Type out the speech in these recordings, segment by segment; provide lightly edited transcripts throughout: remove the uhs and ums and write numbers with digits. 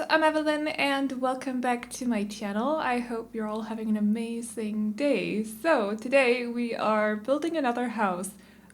I'm Evelyn and welcome back to my channel. I hope you're all having an amazing day. So today we are building another house.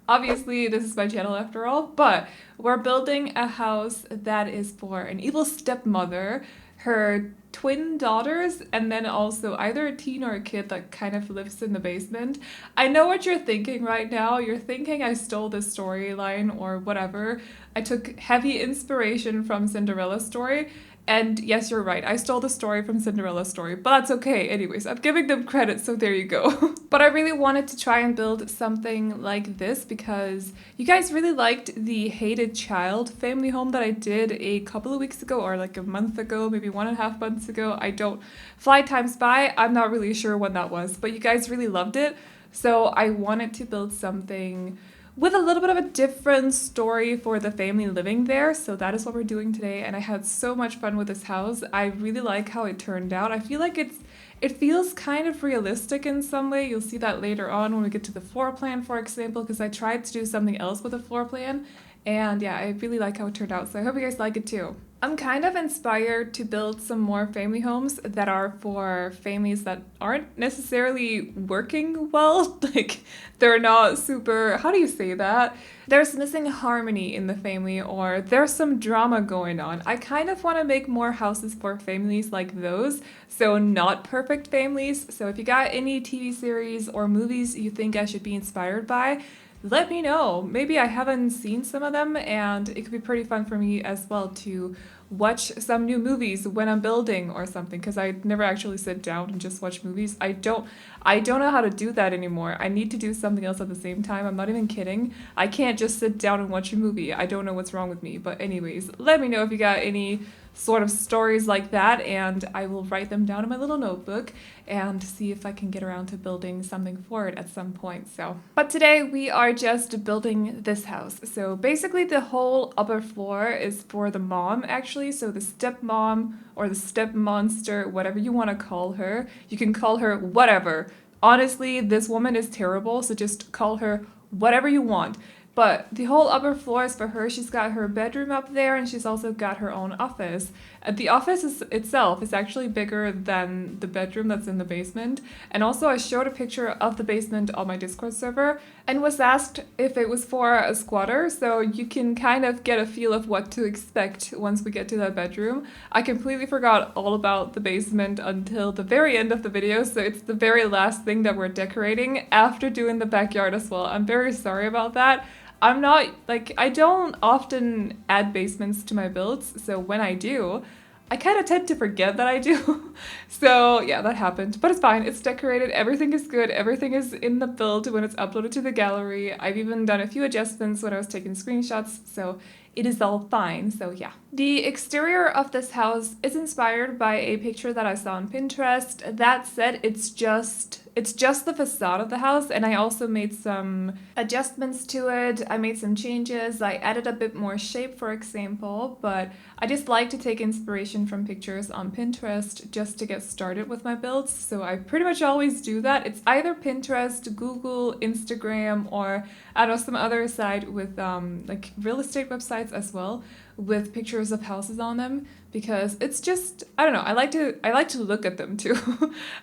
Obviously this is my channel after all, but we're building a house that is for an evil stepmother, her twin daughters, and then also either a teen or a kid that kind of lives in the basement. I know what you're thinking right now. You're thinking I stole this storyline or whatever. I took heavy inspiration from Cinderella's story. And yes, you're right. I stole the story from Cinderella's story, but that's okay. Anyways, I'm giving them credit, so there you go. But I really wanted to try and build something like this because you guys really liked the Hated Child family home that I did a couple of weeks ago, or like a month ago, maybe 1.5 months ago. I don't fly times by. I'm not really sure when that was, but you guys really loved it. So I wanted to build something with a little bit of a different story for the family living there. So that is what we're doing today, and I had so much fun with this house. I really like how it turned out. I feel like it feels kind of realistic in some way. You'll see that later on when we get to the floor plan, for example, because I tried to do something else with the floor plan. And yeah, I really like how it turned out, so I hope you guys like it too. I'm kind of inspired to build some more family homes that are for families that aren't necessarily working well. Like, they're not super, how do you say that? There's missing harmony in the family, or there's some drama going on. I kind of want to make more houses for families like those, so not perfect families. So if you got any TV series or movies you think I should be inspired by, let me know. Maybe I haven't seen some of them, and it could be pretty fun for me as well to watch some new movies when I'm building or something, because I never actually sit down and just watch movies. I don't know how to do that anymore. I need to do something else at the same time. I'm not even kidding. I can't just sit down and watch a movie. I don't know what's wrong with me. But anyways, let me know if you got any sort of stories like that, and I will write them down in my little notebook and see if I can get around to building something for it at some point. But today we are just building this house. So basically the whole upper floor is for the mom, actually. So the stepmom or the stepmonster, whatever you want to call her. You can call her whatever. Honestly, this woman is terrible, so just call her whatever you want. But the whole upper floor is for her. She's got her bedroom up there, and she's also got her own office. The office itself is actually bigger than the bedroom that's in the basement. And also I showed a picture of the basement on my Discord server and was asked if it was for a squatter, so you can kind of get a feel of what to expect once we get to that bedroom. I completely forgot all about the basement until the very end of the video, so it's the very last thing that we're decorating after doing the backyard as well. I'm very sorry about that. I'm not, like, I don't often add basements to my builds, so when I do, I kind of tend to forget that I do. So yeah, that happened, but it's fine. It's decorated. Everything is good. Everything is in the build when it's uploaded to the gallery. I've even done a few adjustments when I was taking screenshots, so it is all fine. So yeah. The exterior of this house is inspired by a picture that I saw on Pinterest. That said, it's just the facade of the house, and I also made some adjustments to it. I made some changes. I added a bit more shape, for example, but I just like to take inspiration from pictures on Pinterest just to get started with my builds. So I pretty much always do that. It's either Pinterest, Google, Instagram, or I don't know, some other site with like real estate websites as well, with pictures of houses on them, because it's just, I don't know, I like to look at them too.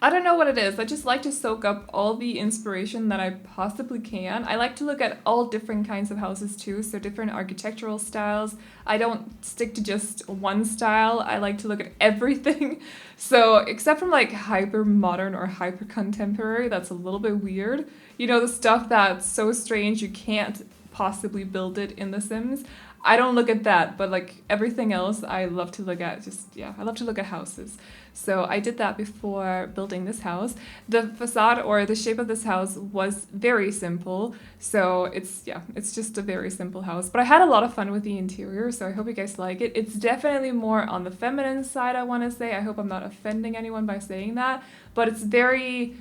I don't know what it is. I just like to soak up all the inspiration that I possibly can. I like to look at all different kinds of houses too, so different architectural styles. I don't stick to just one style. I like to look at everything. So except from like hyper modern or hyper contemporary, that's a little bit weird. You know, the stuff that's so strange you can't possibly build it in The Sims. I don't look at that, but like everything else I love to look at. I love to look at houses. So I did that before building this house. The facade or the shape of this house was very simple. So it's just a very simple house. But I had a lot of fun with the interior, so I hope you guys like it. It's definitely more on the feminine side, I want to say. I hope I'm not offending anyone by saying that, but it's very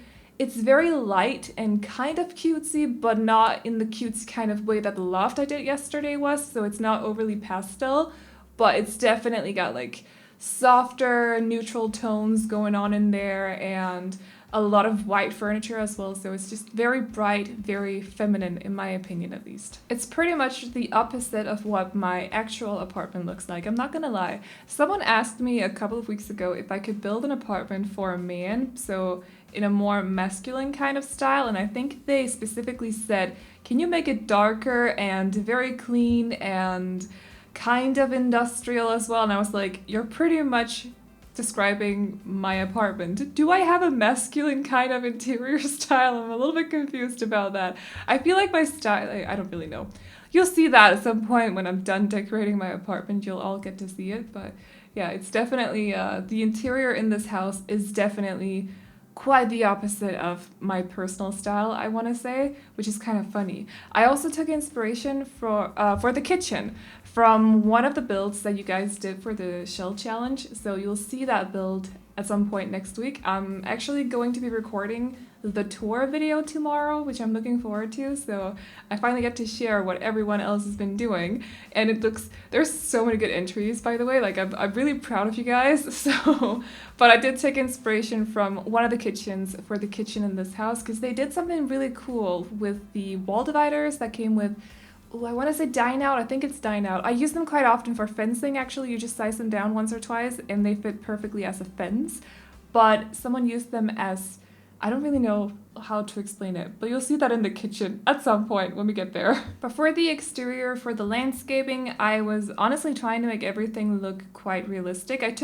light and kind of cutesy, but not in the cutesy kind of way that the loft I did yesterday was. So it's not overly pastel, but it's definitely got like softer neutral tones going on in there, and a lot of white furniture as well, so it's just very bright, very feminine in my opinion at least. It's pretty much the opposite of what my actual apartment looks like, I'm not gonna lie. Someone asked me a couple of weeks ago if I could build an apartment for a man, so in a more masculine kind of style, and I think they specifically said, can you make it darker and very clean and kind of industrial as well? And I was like, you're pretty much describing my apartment. Do I have a masculine kind of interior style? I'm a little bit confused about that. I feel like my style, I don't really know. You'll see that at some point when I'm done decorating my apartment. You'll all get to see it. But yeah, it's definitely, the interior in this house is definitely quite the opposite of my personal style, I want to say, which is kind of funny. I also took inspiration for the kitchen from one of the builds that you guys did for the shell challenge, so you'll see that build at some point next week. I'm actually going to be recording the tour video tomorrow, which I'm looking forward to, so I finally get to share what everyone else has been doing, and it looks, there's so many good entries, by the way, like I'm really proud of you guys, so, but I did take inspiration from one of the kitchens for the kitchen in this house, because they did something really cool with the wall dividers that came with, I want to say dine out. I think it's dine out. I use them quite often for fencing, actually. You just size them down once or twice and they fit perfectly as a fence. But someone used them as, I don't really know how to explain it, but you'll see that in the kitchen at some point when we get there. But for the exterior, for the landscaping, I was honestly trying to make everything look quite realistic. I've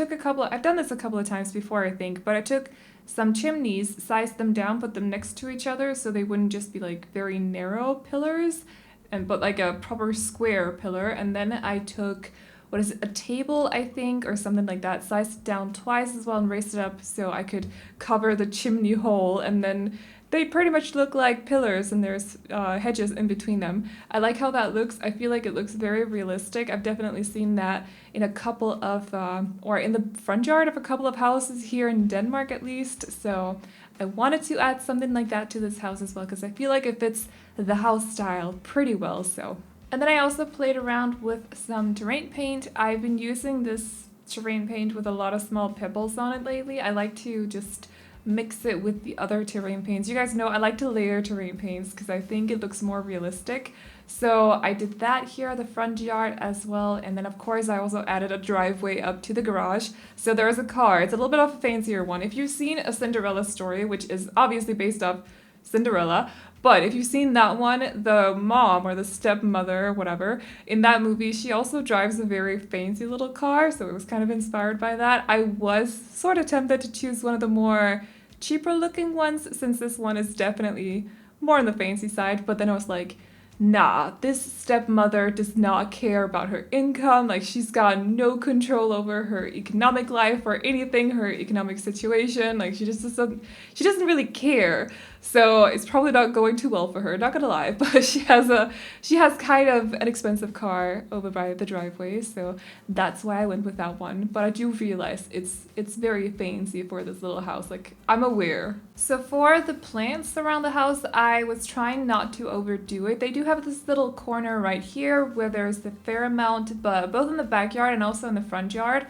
done this a couple of times before, I think, but I took some chimneys, sized them down, put them next to each other so they wouldn't just be like very narrow pillars, but like a proper square pillar, and then I took, what is it, a table, I think, or something like that, sized it down twice as well and raised it up so I could cover the chimney hole, and then they pretty much look like pillars and there's hedges in between them. I like how that looks. I feel like it looks very realistic. I've definitely seen that in a couple of, or in the front yard of a couple of houses here in Denmark at least, so I wanted to add something like that to this house as well because I feel like it fits the house style pretty well. So, and then I also played around with some terrain paint. I've been using this terrain paint with a lot of small pebbles on it lately. I like to just mix it with the other terrain paints. You guys know I like to layer terrain paints because I think it looks more realistic. So I did that here at the front yard as well, and then of course I also added a driveway up to the garage. So there is a car. It's a little bit of a fancier one. If you've seen A Cinderella Story, which is obviously based off Cinderella, but if you've seen that one, the mom or the stepmother, whatever, in that movie, she also drives a very fancy little car, so it was kind of inspired by that. I was sort of tempted to choose one of the more cheaper looking ones, since this one is definitely more on the fancy side, but then I was like, nah, this stepmother does not care about her income, like she's got no control over her economic life or anything, her economic situation, like she doesn't really care. So it's probably not going too well for her, not gonna lie, but she has kind of an expensive car over by the driveway, so that's why I went with that one. But I do realize it's very fancy for this little house, like I'm aware. So for the plants around the house, I was trying not to overdo it. They do have this little corner right here where there's a fair amount, but both in the backyard and also in the front yard.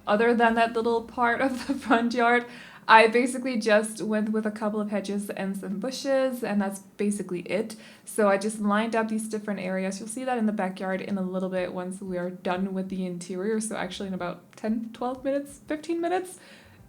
Other than that little part of the front yard, I basically just went with a couple of hedges and some bushes, and that's basically it. So I just lined up these different areas. You'll see that in the backyard in a little bit once we are done with the interior. So actually in about 10, 12 minutes, 15 minutes.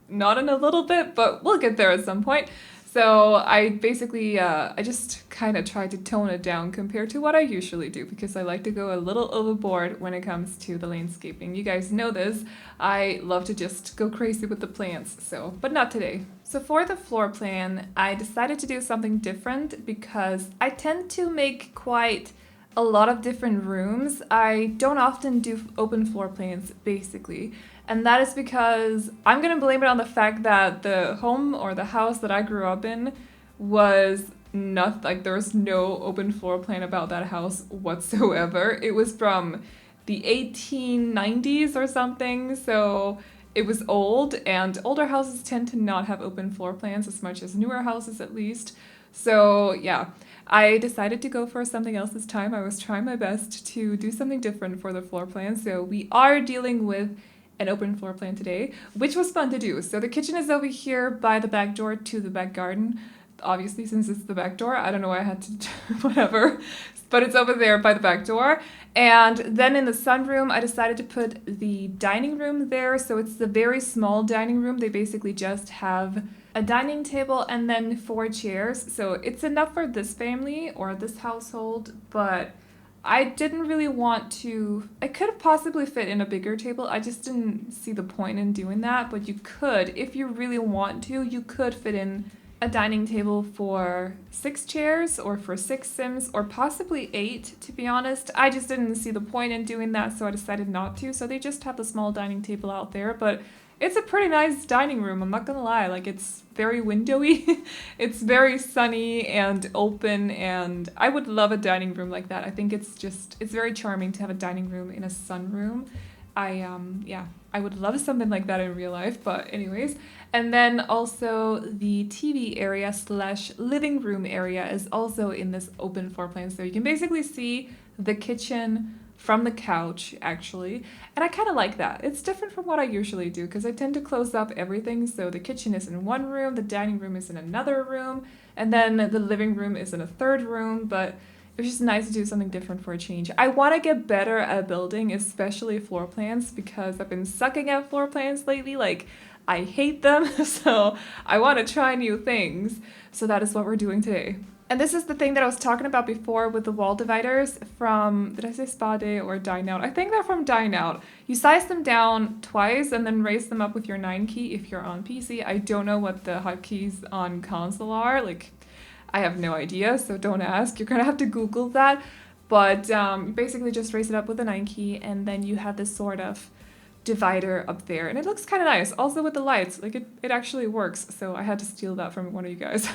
Not in a little bit, but we'll get there at some point. So I basically, I just kind of tried to tone it down compared to what I usually do because I like to go a little overboard when it comes to the landscaping. You guys know this. I love to just go crazy with the plants, so, but not today. So for the floor plan, I decided to do something different because I tend to make quite a lot of different rooms. I don't often do open floor plans, basically. And that is because I'm going to blame it on the fact that the home or the house that I grew up in was not, like, there was no open floor plan about that house whatsoever. It was from the 1890s or something, so it was old, and older houses tend to not have open floor plans as much as newer houses at least. So yeah, I decided to go for something else this time. I was trying my best to do something different for the floor plan. So we are dealing with an open floor plan today, which was fun to do. So the kitchen is over here by the back door to the back garden. Obviously, since it's the back door, I don't know why I had to whatever, but it's over there by the back door. And then in the sunroom, I decided to put the dining room there. So it's the very small dining room. They basically just have a dining table and then 4 chairs. So it's enough for this family or this household, but I didn't really want to. I could have possibly fit in a bigger table. I just didn't see the point in doing that, but you could, if you really want to, you could fit in a dining table for 6 chairs or for 6 Sims or possibly 8, to be honest. I just didn't see the point in doing that, so I decided not to. So they just have the small dining table out there, but it's a pretty nice dining room, I'm not gonna lie. Like, it's very windowy, it's very sunny and open, and I would love a dining room like that. I think it's very charming to have a dining room in a sunroom. I would love something like that in real life, but anyways. And then also the TV area / living room area is also in this open floor plan. So you can basically see the kitchen from the couch, actually. And I kind of like that. It's different from what I usually do because I tend to close up everything. So the kitchen is in one room, the dining room is in another room, and then the living room is in a third room, but it was just nice to do something different for a change. I want to get better at building, especially floor plans, because I've been sucking at floor plans lately. Like, I hate them, so I want to try new things. So that is what we're doing today. And this is the thing that I was talking about before with the wall dividers from, did I say Spade or Dine Out? I think they're from Dine Out. You size them down twice and then raise them up with your 9 key if you're on PC. I don't know what the hotkeys on console are. Like, I have no idea, so don't ask. You're gonna have to Google that. But you basically just raise it up with the 9 key, and then you have this sort of divider up there, and it looks kind of nice. Also with the lights, like it actually works. So I had to steal that from one of you guys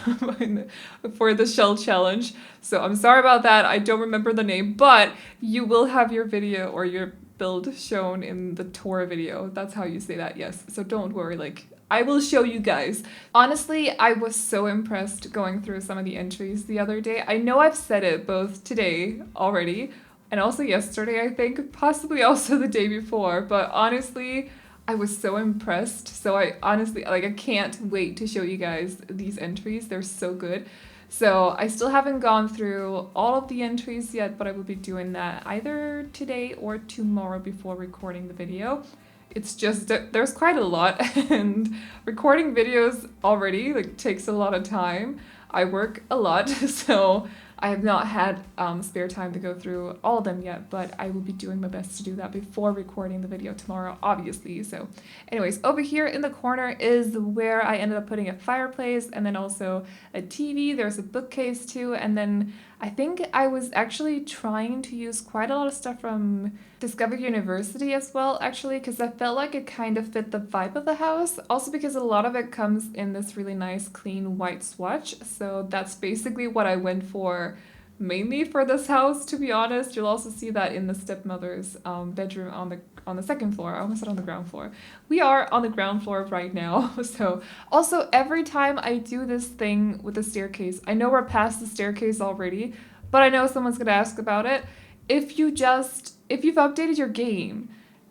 for the shell challenge. So I'm sorry about that. I don't remember the name, but you will have your video or your build shown in the tour video. That's how you say that, yes. So don't worry, like, I will show you guys. Honestly, I was so impressed going through some of the entries the other day. I know I've said it both today already and also yesterday, I think, possibly also the day before, but honestly, I was so impressed. So I honestly, like, I can't wait to show you guys these entries. They're so good. So I still haven't gone through all of the entries yet, but I will be doing that either today or tomorrow before recording the video. It's just that there's quite a lot, and recording videos already like takes a lot of time. I work a lot, so I have not had spare time to go through all of them yet, but I will be doing my best to do that before recording the video tomorrow, obviously. So anyways, over here in the corner is where I ended up putting a fireplace and then also a TV. There's a bookcase too, and then I think I was actually trying to use quite a lot of stuff from Discovery University as well, actually, because I felt like it kind of fit the vibe of the house. Also because a lot of it comes in this really nice clean white swatch. So that's basically what I went for mainly for this house, to be honest. You'll also see that in the stepmother's bedroom on the second floor. I almost said on the ground floor. We are on the ground floor right now. So also every time I do this thing with the staircase, I know we're past the staircase already, but I know someone's gonna ask about it. If you've updated your game,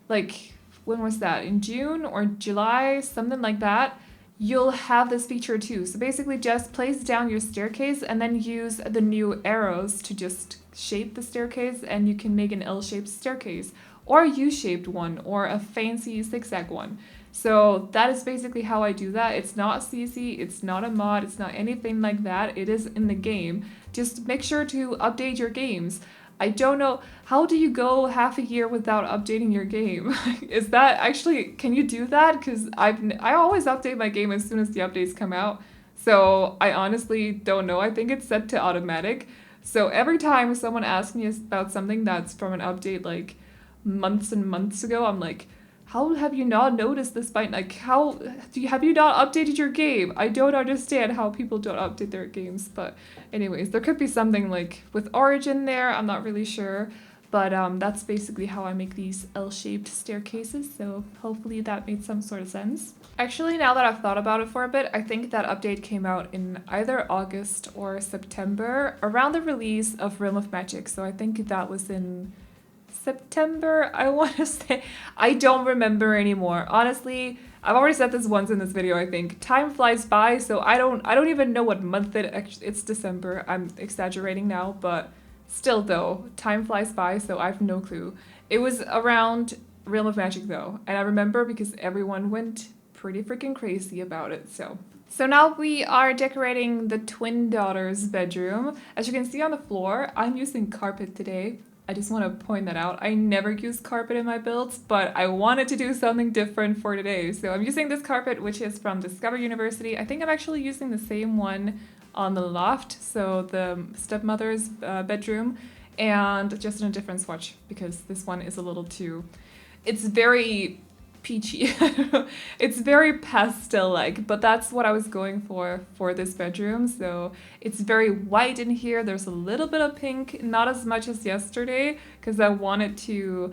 like, when was that? In June or July, something like that, you'll have this feature too. So basically just place down your staircase and then use the new arrows to just shape the staircase, and you can make an L-shaped staircase or a U-shaped one or a fancy zigzag one. So that is basically how I do that. It's not CC, it's not a mod, it's not anything like that. It is in the game. Just make sure to update your games. I don't know, how do you go half a year without updating your game? Is that actually, can you do that? Because I always update my game as soon as the updates come out. So I honestly don't know. I think it's set to automatic. So every time someone asks me about something that's from an update like months and months ago, I'm like, how have you not noticed this by, like, have you not updated your game? I don't understand how people don't update their games. But anyways, there could be something like with Origin there, I'm not really sure. But that's basically how I make these L-shaped staircases. So hopefully that made some sort of sense. Actually, now that I've thought about it for a bit, I think that update came out in either August or September, around the release of Realm of Magic. So I think that was in September, I want to say. I don't remember anymore. Honestly, I've already said this once in this video, I think. Time flies by, so I don't even know what month it's December. I'm exaggerating now, but still though, time flies by, so I have no clue. It was around Realm of Magic though, and I remember because everyone went pretty freaking crazy about it, so. So now we are decorating the twin daughter's bedroom. As you can see on the floor, I'm using carpet today. I just want to point that out. I never use carpet in my builds, but I wanted to do something different for today. So I'm using this carpet, which is from Discover University. I think I'm actually using the same one on the loft, so the stepmother's bedroom, and just in a different swatch because this one is a little too... It's very peachy. It's very pastel-like, but that's what I was going for this bedroom. So it's very white in here. There's a little bit of pink, not as much as yesterday, because I wanted to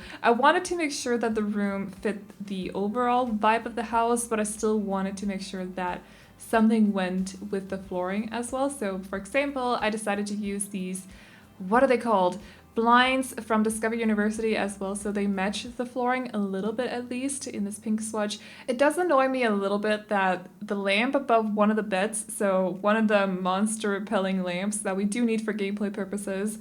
make sure that the room fit the overall vibe of the house, but I still wanted to make sure that something went with the flooring as well. So for example, I decided to use these, what are they called? Blinds from Discover University as well, so they match the flooring a little bit at least in this pink swatch. It does annoy me a little bit that the lamp above one of the beds, so one of the monster repelling lamps that we do need for gameplay purposes,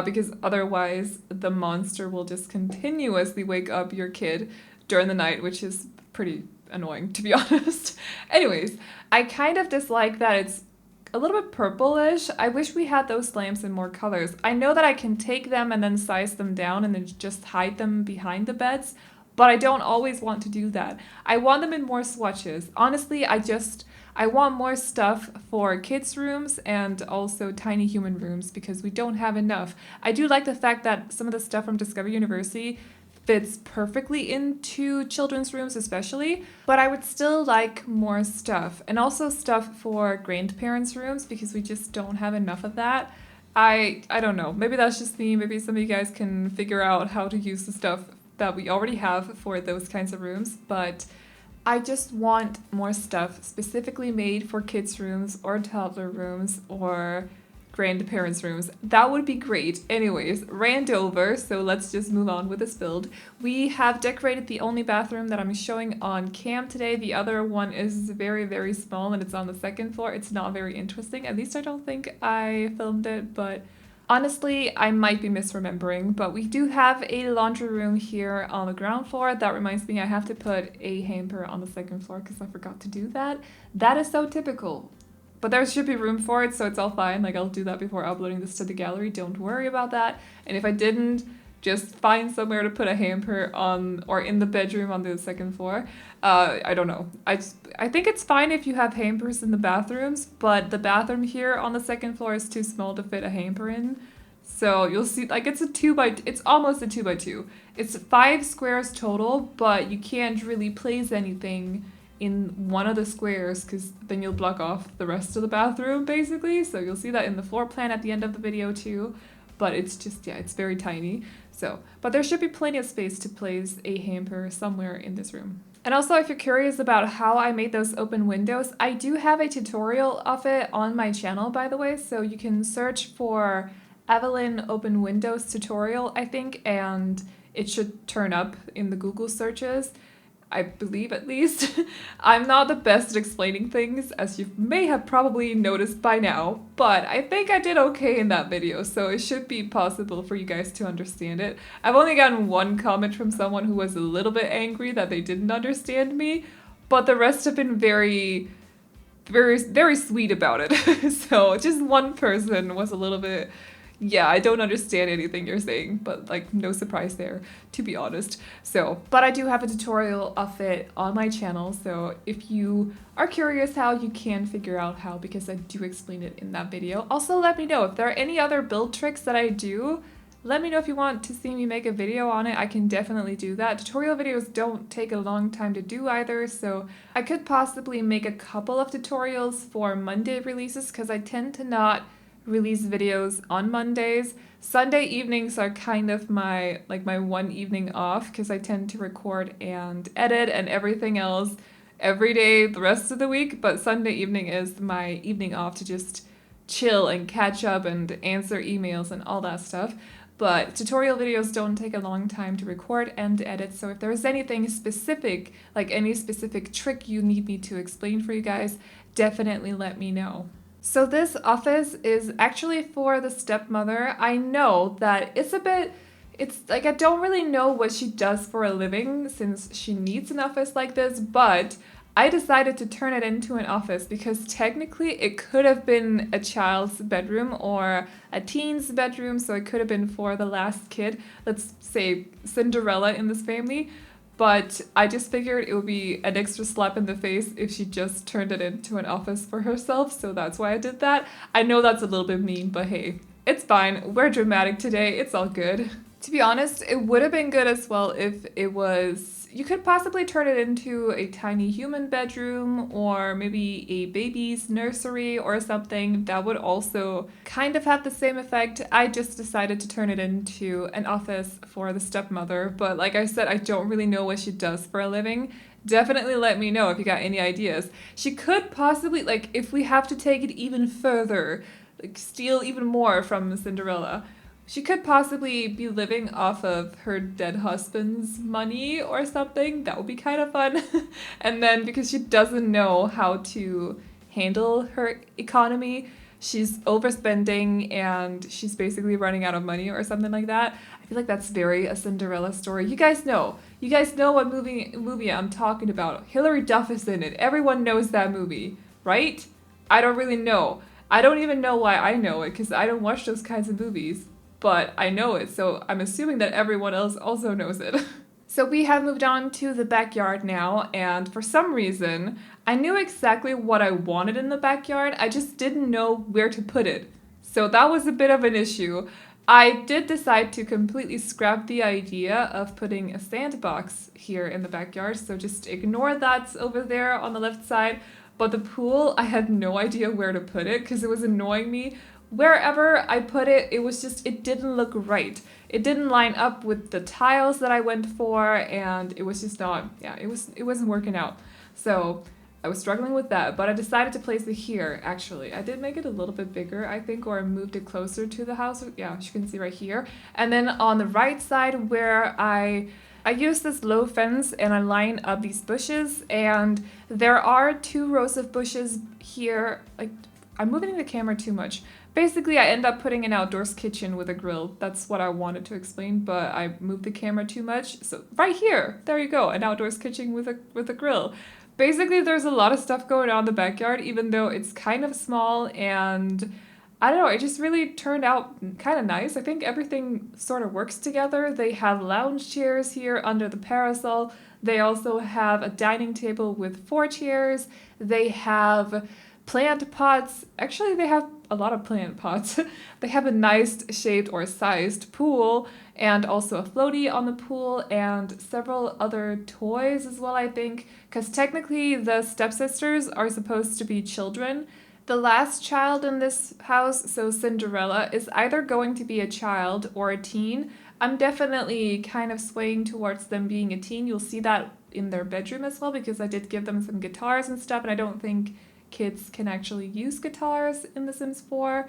because otherwise the monster will just continuously wake up your kid during the night, which is pretty annoying to be honest. Anyways, I kind of dislike that it's a little bit purplish. I wish we had those lamps in more colors. I know that I can take them and then size them down and then just hide them behind the beds, but I don't always want to do that. I want them in more swatches. Honestly, I want more stuff for kids' rooms and also tiny human rooms because we don't have enough. I do like the fact that some of the stuff from Discover University fits perfectly into children's rooms especially, but I would still like more stuff, and also stuff for grandparents' rooms because we just don't have enough of that. I don't know, maybe that's just me, maybe some of you guys can figure out how to use the stuff that we already have for those kinds of rooms, but I just want more stuff specifically made for kids' rooms or toddler rooms or grandparents' rooms. That would be great. Anyways, rant over, so let's just move on with this build. We have decorated the only bathroom that I'm showing on cam today. The other one is very, very small and it's on the second floor. It's not very interesting. At least I don't think I filmed it, but honestly, I might be misremembering. But we do have a laundry room here on the ground floor. That reminds me I have to put a hamper on the second floor because I forgot to do that. That is so typical. But there should be room for it, so it's all fine. Like, I'll do that before uploading this to the gallery. Don't worry about that. And if I didn't, just find somewhere to put a hamper on or in the bedroom on the second floor. I don't know. I think it's fine if you have hampers in the bathrooms, but the bathroom here on the second floor is too small to fit a hamper in. So you'll see, like, it's almost a 2x2. It's 5 squares total, but you can't really place anything in one of the squares because then you'll block off the rest of the bathroom basically. So you'll see that in the floor plan at the end of the video too, but it's just, yeah, it's very tiny. So, but there should be plenty of space to place a hamper somewhere in this room. And also, if you're curious about how I made those open windows, I do have a tutorial of it on my channel, by the way, so you can search for Aveline open windows tutorial, I think, and it should turn up in the Google searches. I believe, at least. I'm not the best at explaining things, as you may have probably noticed by now, but I think I did okay in that video, so it should be possible for you guys to understand it. I've only gotten one comment from someone who was a little bit angry that they didn't understand me, but the rest have been very, very, very sweet about it. So just one person was a little bit... Yeah, I don't understand anything you're saying, but like no surprise there, to be honest. So, but I do have a tutorial of it on my channel, so if you are curious how, you can figure out how because I do explain it in that video. Also, let me know if there are any other build tricks that I do. Let me know if you want to see me make a video on it. I can definitely do that. Tutorial videos don't take a long time to do either, so I could possibly make a couple of tutorials for Monday releases because I tend to not release videos on Mondays. Sunday evenings are kind of my one evening off because I tend to record and edit and everything else every day the rest of the week, but Sunday evening is my evening off to just chill and catch up and answer emails and all that stuff. but tutorial videos don't take a long time to record and edit, so if there's anything specific, like any specific trick you need me to explain for you guys, definitely let me know. So this office is actually for the stepmother. I know that it's like I don't really know what she does for a living since she needs an office like this, but I decided to turn it into an office because technically it could have been a child's bedroom or a teen's bedroom, so it could have been for the last kid, let's say Cinderella in this family. But I just figured it would be an extra slap in the face if she just turned it into an office for herself, so that's why I did that. I know that's a little bit mean, but hey, it's fine. We're dramatic today. It's all good. To be honest, it would have been good as well if it was... You could possibly turn it into a tiny human bedroom or maybe a baby's nursery or something. That would also kind of have the same effect. I just decided to turn it into an office for the stepmother, but like I said, I don't really know what she does for a living. Definitely let me know if you got any ideas. She could possibly, like, if we have to take it even further, like steal even more from Cinderella, she could possibly be living off of her dead husband's money or something. That would be kind of fun. And then because she doesn't know how to handle her economy, she's overspending and she's basically running out of money or something like that. I feel like that's very a Cinderella story. You guys know what movie I'm talking about. Hilary Duff is in it. Everyone knows that movie, right? I don't really know. I don't even know why I know it because I don't watch those kinds of movies. But I know it, so I'm assuming that everyone else also knows it. So we have moved on to the backyard now, and for some reason, I knew exactly what I wanted in the backyard, I just didn't know where to put it. So that was a bit of an issue. I did decide to completely scrap the idea of putting a sandbox here in the backyard, so just ignore that over there on the left side. But the pool, I had no idea where to put it because it was annoying me. Wherever I put it, it didn't look right. It didn't line up with the tiles that I went for, and it was just not, it wasn't working out. So I was struggling with that, but I decided to place it here, actually. I did make it a little bit bigger, I think, or I moved it closer to the house. Yeah, as you can see right here. And then on the right side where I use this low fence and I line up these bushes, and there are 2 rows of bushes here. Like, I'm moving the camera too much. Basically, I end up putting an outdoors kitchen with a grill. That's what I wanted to explain, but I moved the camera too much. So right here, there you go, an outdoors kitchen with a grill. Basically, there's a lot of stuff going on in the backyard, even though it's kind of small, and I don't know, it just really turned out kind of nice. I think everything sort of works together. They have lounge chairs here under the parasol. They also have a dining table with 4 chairs. They have plant pots. Actually, they have a lot of plant pots. They have a nice shaped or sized pool and also a floaty on the pool and several other toys as well, I think, because technically the stepsisters are supposed to be children. The last child in this house, so Cinderella, is either going to be a child or a teen. I'm definitely kind of swaying towards them being a teen. You'll see that in their bedroom as well because I did give them some guitars and stuff, and I don't think kids can actually use guitars in The Sims 4,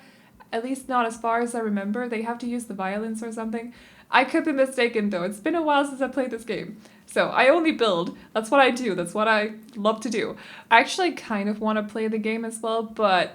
at least not as far as I remember. They have to use the violins or something. I could be mistaken though, it's been a while since I played this game. So I only build, that's what I do, that's what I love to do. I actually kind of want to play the game as well, but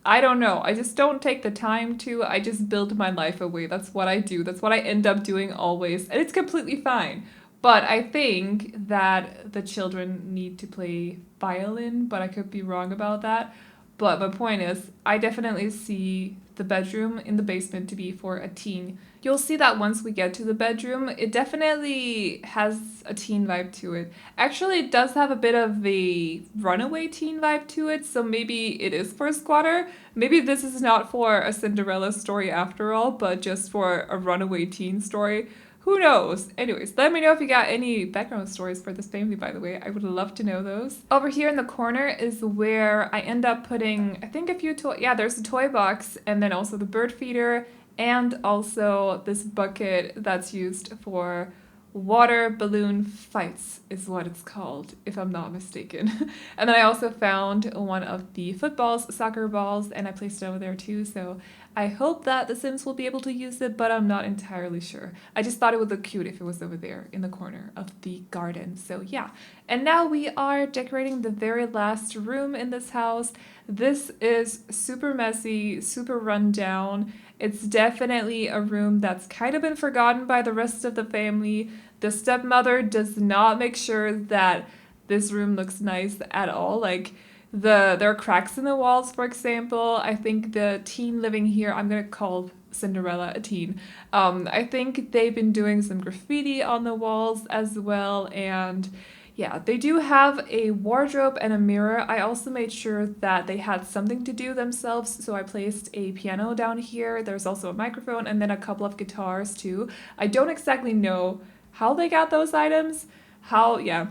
I don't know, I just don't take the time to, I just build my life away. That's what I do, that's what I end up doing always, and it's completely fine. But I think that the children need to play violin, but I could be wrong about that. But my point is, I definitely see the bedroom in the basement to be for a teen. You'll see that once we get to the bedroom, it definitely has a teen vibe to it. Actually, it does have a bit of a runaway teen vibe to it, so maybe it is for a squatter. Maybe this is not for a Cinderella story after all, but just for a runaway teen story. Who knows? Anyways, let me know if you got any background stories for this family, by the way. I would love to know those. Over here in the corner is where I end up putting, I think, a few toys. Yeah, there's a toy box, and then also the bird feeder, and also this bucket that's used for Water Balloon Fights is what it's called, if I'm not mistaken. And then I also found one of the footballs, soccer balls, and I placed it over there too. So I hope that the Sims will be able to use it, but I'm not entirely sure. I just thought it would look cute if it was over there in the corner of the garden. So yeah. And now we are decorating the very last room in this house. This is super messy, super run down. It's definitely a room that's kind of been forgotten by the rest of the family. The stepmother does not make sure that this room looks nice at all. Like there are cracks in the walls, for example. I think the teen living here, I'm gonna call Cinderella a teen. I think they've been doing some graffiti on the walls as well, and yeah, they do have a wardrobe and a mirror. I also made sure that they had something to do themselves, so I placed a piano down here. There's also a microphone and then a couple of guitars too. I don't exactly know how they got those items. Yeah,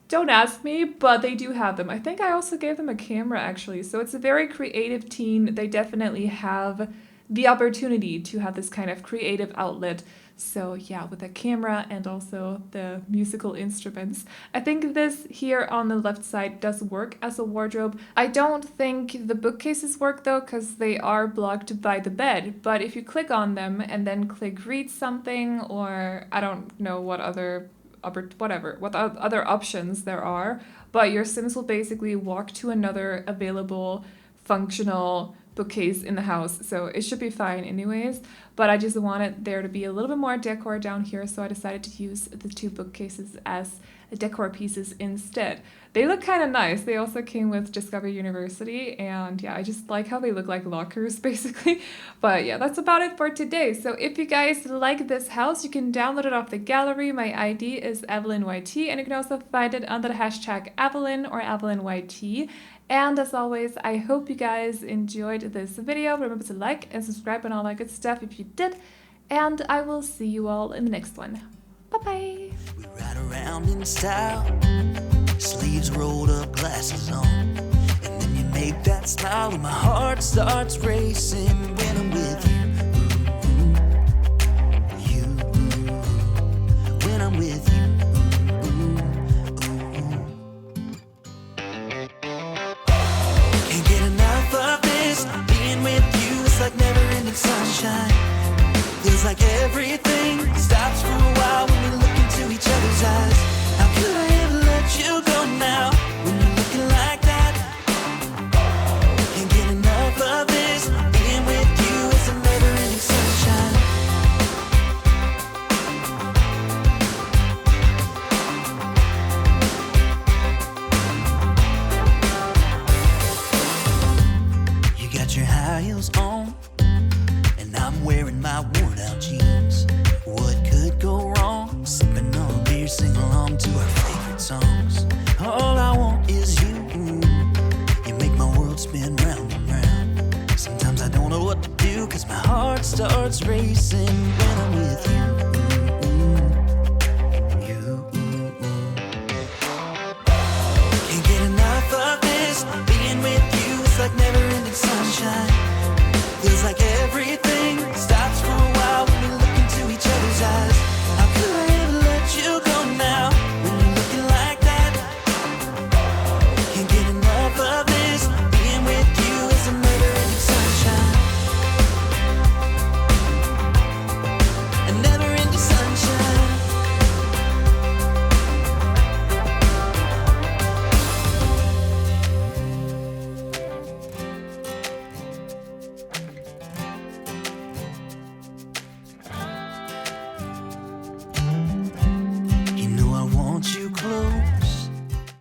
don't ask me, but they do have them. I think I also gave them a camera actually, so it's a very creative teen. They definitely have the opportunity to have this kind of creative outlet. So yeah, with a camera and also the musical instruments. I think this here on the left side does work as a wardrobe. I don't think the bookcases work though, because they are blocked by the bed. But if you click on them and then click read something, or I don't know what other options there are, but your Sims will basically walk to another available functional bookcase in the house, so it should be fine anyways. But I just wanted there to be a little bit more decor down here, so I decided to use the two bookcases as decor pieces instead. They look kind of nice. They also came with Discover University, and yeah, I just like how they look like lockers basically. But yeah, that's about it for today. So if you guys like this house, you can download it off the gallery. My ID is AvelineYT, and you can also find it under the hashtag Aveline or AvelineYT. And as always, I hope you guys enjoyed this video. Remember to like and subscribe and all that good stuff if you did. And I will see you all in the next one. Bye-bye. We ride around in style, sleeves rolled up, glasses on. And then you make that smile and my heart starts racing when I'm with you. When I'm with you. Like never-ending sunshine. Feels like everything stops for a while when we look into each other's eyes. How could I ever let you go now when you're looking like that? Can't get enough of this. Being with you is a never-ending sunshine. You got your high heels on, I'm wearing my worn out jeans. What could go wrong? Sipping on a beer, sing along to our favorite songs. All I want is you. You make my world spin round and round. Sometimes I don't know what to do, cause my heart starts racing when I'm with you. Can't get enough of this. Being with you is like never-ending sunshine. Feels like everything